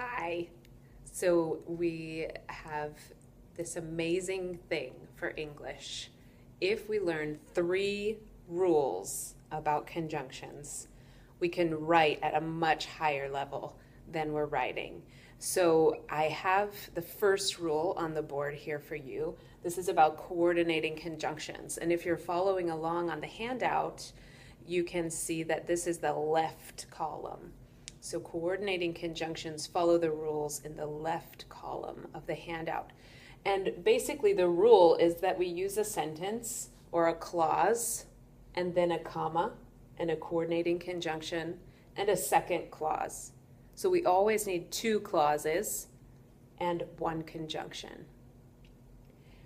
Hi. So we have this amazing thing for English. If we learn three rules about conjunctions, we can write at a much higher level than we're writing. So I have the first rule on the board here for you. This is about coordinating conjunctions. And if you're following along on the handout, you can see that this is the left column. So coordinating conjunctions follow the rules in the left column of the handout. And basically the rule is that we use a sentence or a clause and then a comma and a coordinating conjunction and a second clause. So we always need two clauses and one conjunction.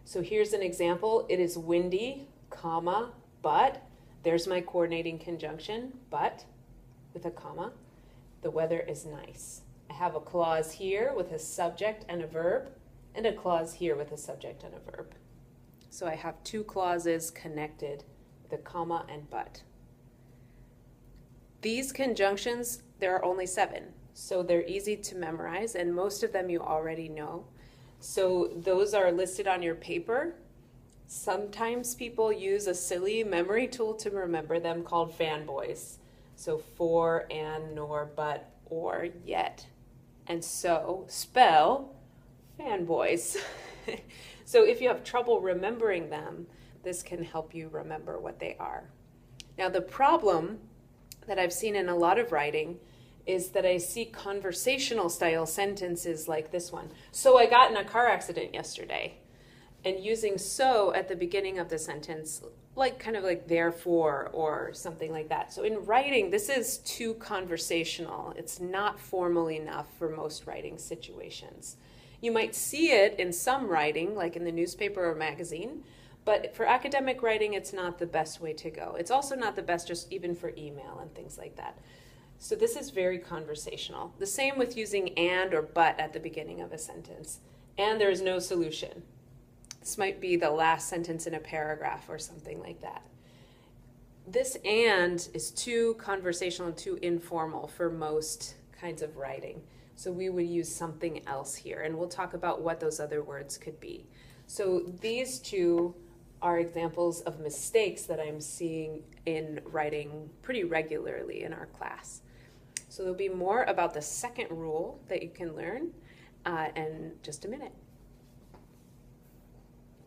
So here's an example. It is windy, comma, but. There's my coordinating conjunction, but, with a comma. The weather is nice. I have a clause here with a subject and a verb, and a clause here with a subject and a verb. So I have two clauses connected with a comma and but. These conjunctions, there are only 7, so they're easy to memorize, and most of them you already know. So those are listed on your paper. Sometimes people use a silly memory tool to remember them called fanboys. So for, and, nor, but, or, yet. And so spell fanboys. So if you have trouble remembering them, this can help you remember what they are. Now the problem that I've seen in a lot of writing is that I see conversational style sentences like this one. So I got in a car accident yesterday. And using so at the beginning of the sentence, kind of like therefore or something like that. So in writing, this is too conversational. It's not formal enough for most writing situations. You might see it in some writing, like in the newspaper or magazine, but for academic writing, it's not the best way to go. It's also not the best just even for email and things like that. So this is very conversational. The same with using and or but at the beginning of a sentence. And there is no solution. This might be the last sentence in a paragraph or something like that. This and is too conversational and too informal for most kinds of writing. So we would use something else here, and we'll talk about what those other words could be. So these two are examples of mistakes that I'm seeing in writing pretty regularly in our class. So there'll be more about the second rule that you can learn in just a minute.